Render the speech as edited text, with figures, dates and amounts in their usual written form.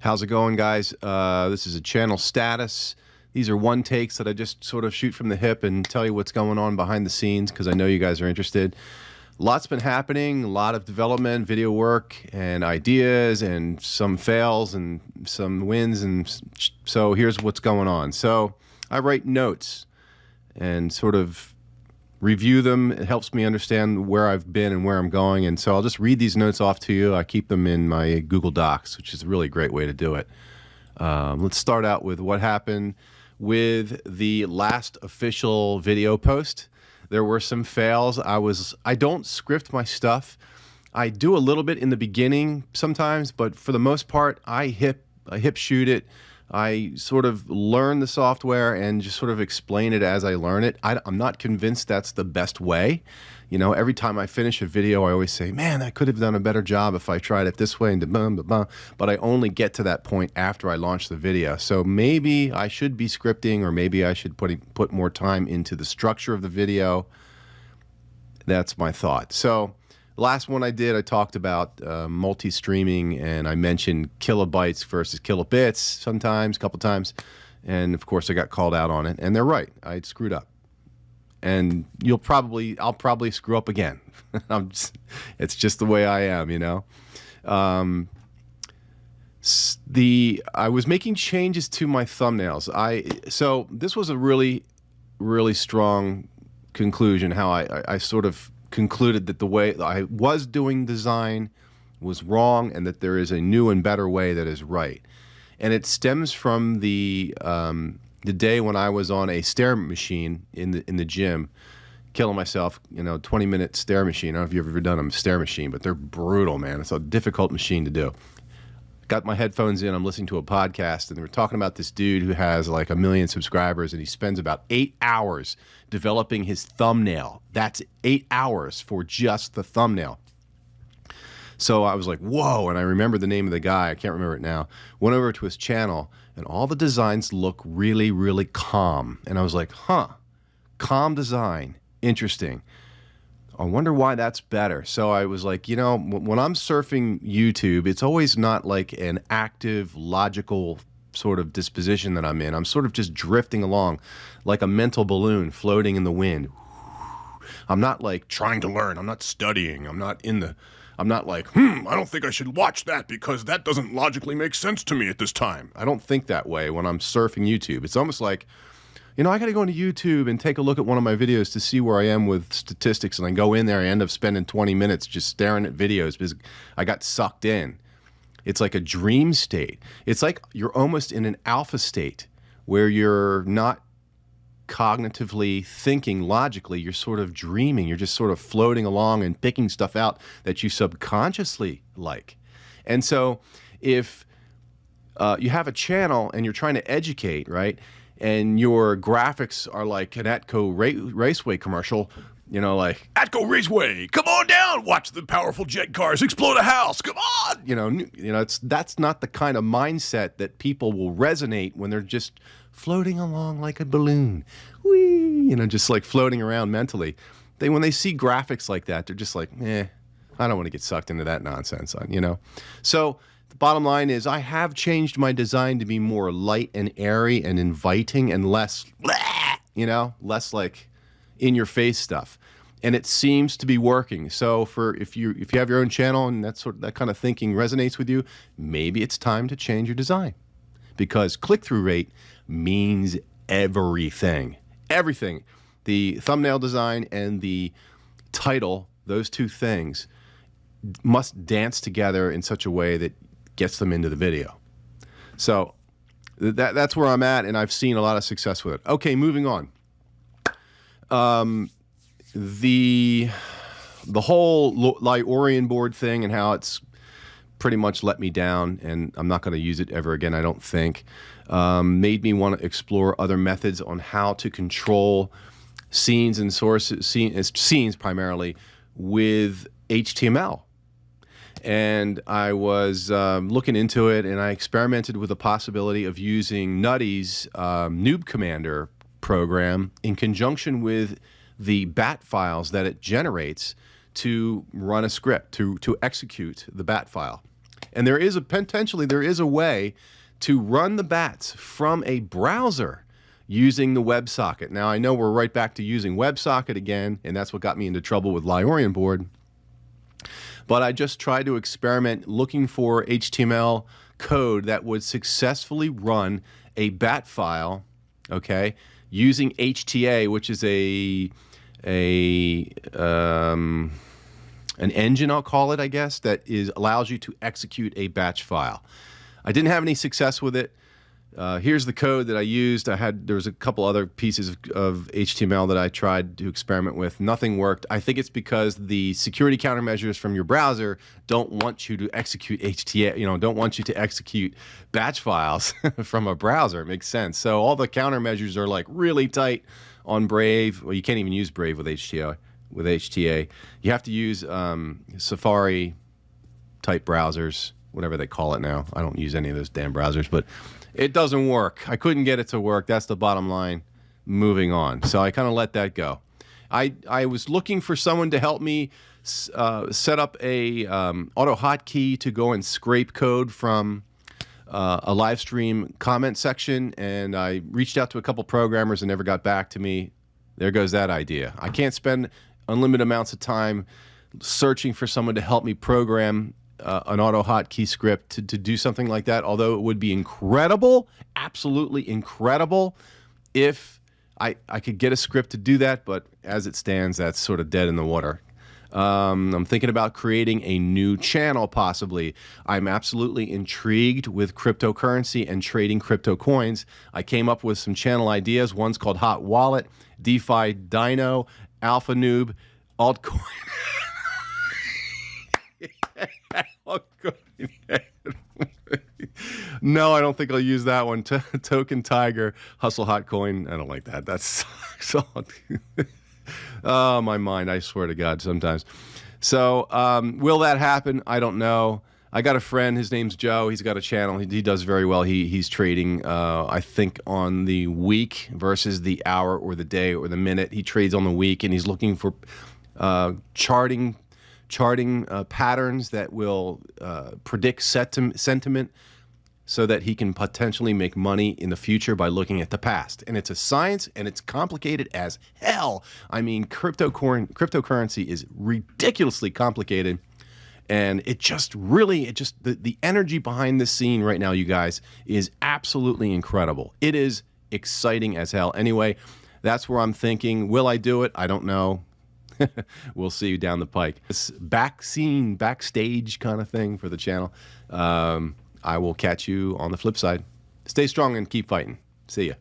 How's it going, guys? This is a channel status. These are one takes that I just sort of shoot from the hip and tell you what's going on behind the scenes because I know you guys are interested. Lots been happening, a lot of development, video work, and ideas, and some fails and some wins, and so here's what's going on. So I write notes and sort of review them. It helps me understand where I've been and where I'm going, and so I'll just read these notes off to you. I keep them in my Google Docs, which is a really great way to do it. Let's start out with what happened with the last official video post. There were some fails. I don't script my stuff. I do a little bit in the beginning sometimes, but for the most part, I hip shoot it. I sort of learn the software and just sort of explain it as I learn it. I'm not convinced that's the best way. You know, every time I finish a video, I always say, man, I could have done a better job if I tried it this way, and but I only get to that point after I launch the video. So maybe I should be scripting, or maybe I should put more time into the structure of the video. That's my thought. So the last one I did, I talked about multi-streaming, and I mentioned kilobytes versus kilobits sometimes, a couple times. And of course, I got called out on it, and they're right. I screwed up. And I'll probably screw up again. It's just the way I am, you know. I was making changes to my thumbnails. So this was a really, really strong conclusion. How I sort of concluded that the way I was doing design was wrong, and that there is a new and better way that is right. And it stems from the day when I was on a stair machine in the gym, killing myself, 20-minute stair machine. I don't know if you've ever done a stair machine, but they're brutal, man. It's a difficult machine to do. Got my headphones in, I'm listening to a podcast, and they were talking about this dude who has like 1 million subscribers, and he spends about 8 hours developing his thumbnail. That's 8 hours for just the thumbnail. So I was like, whoa, and I remember the name of the guy. I can't remember it now. Went over to his channel, and all the designs look really, really calm. And I was like, calm design, interesting. I wonder why that's better. So I was like, when I'm surfing YouTube, it's always not like an active, logical sort of disposition that I'm in. I'm sort of just drifting along like a mental balloon floating in the wind. I'm not like trying to learn. I'm not studying. I'm not like, I don't think I should watch that because that doesn't logically make sense to me at this time. I don't think that way when I'm surfing YouTube. It's almost like, I got to go into YouTube and take a look at one of my videos to see where I am with statistics, and I go in there, I end up spending 20 minutes just staring at videos because I got sucked in. It's like a dream state. It's like you're almost in an alpha state where you're not cognitively thinking logically, you're sort of dreaming. You're just sort of floating along and picking stuff out that you subconsciously like. And so if you have a channel and you're trying to educate, right, and your graphics are like an Atco Raceway commercial, like, Atco Raceway, come on down, watch the powerful jet cars explode a house, come on! That's not the kind of mindset that people will resonate when they're just floating along like a balloon. Whee! Just like floating around mentally. When they see graphics like that, they're just like, I don't want to get sucked into that nonsense, So the bottom line is I have changed my design to be more light and airy and inviting and less, less like in-your-face stuff. And it seems to be working. So if you have your own channel and that kind of thinking resonates with you, maybe it's time to change your design. Because click-through rate means everything. Everything. The thumbnail design and the title, those two things, must dance together in such a way that gets them into the video. So that's where I'm at, and I've seen a lot of success with it. Okay, moving on. The whole Liorian board thing and how it's pretty much let me down, and I'm not going to use it ever again, I don't think, made me want to explore other methods on how to control scenes and sources, scenes primarily, with HTML. And I was looking into it, and I experimented with the possibility of using Nutty's Noob Commander program in conjunction with the bat files that it generates to run a script, to execute the bat file. And there is potentially a way to run the bats from a browser using the WebSocket. Now, I know we're right back to using WebSocket again, and that's what got me into trouble with Liorian board. But I just tried to experiment looking for HTML code that would successfully run a bat file, okay, using HTA, which is an engine, I'll call it, I guess, that allows you to execute a batch file. I didn't have any success with it. Here's the code that I used. There was a couple other pieces of HTML that I tried to experiment with. Nothing worked. I think it's because the security countermeasures from your browser don't want you to execute HTA, don't want you to execute batch files from a browser. It makes sense. So all the countermeasures are like really tight on Brave. Well, you can't even use Brave with HTA. You have to use Safari type browsers, whatever they call it now. I don't use any of those damn browsers, but it doesn't work. I couldn't get it to work. That's the bottom line. Moving on. So I kind of let that go. I was looking for someone to help me set up a auto hotkey to go and scrape code from a live stream comment section, and I reached out to a couple programmers and never got back to me. There goes that idea. I can't spend unlimited amounts of time searching for someone to help me program an auto hotkey script to do something like that, although it would be incredible, absolutely incredible, if I could get a script to do that, but as it stands, that's sort of dead in the water. I'm thinking about creating a new channel, possibly. I'm absolutely intrigued with cryptocurrency and trading crypto coins. I came up with some channel ideas. One's called Hot Wallet, DeFi Dino, Alpha Noob, Altcoin. No, I don't think I'll use that one. Token Tiger, Hustle Hot Coin. I don't like that. That sucks. Oh, my mind, I swear to God, sometimes. So will that happen? I don't know. I got a friend, his name's Joe. He's got a channel. He does very well. He's trading, I think, on the week versus the hour or the day or the minute. He trades on the week, and he's looking for charting patterns that will predict sentiment so that he can potentially make money in the future by looking at the past. And it's a science, and it's complicated as hell. I mean, cryptocurrency is ridiculously complicated, and the energy behind this scene right now, you guys, is absolutely incredible. It is exciting as hell. Anyway, that's where I'm thinking. Will I do it? I don't know. We'll see you down the pike. This backstage kind of thing for the channel. I will catch you on the flip side. Stay strong and keep fighting. See ya.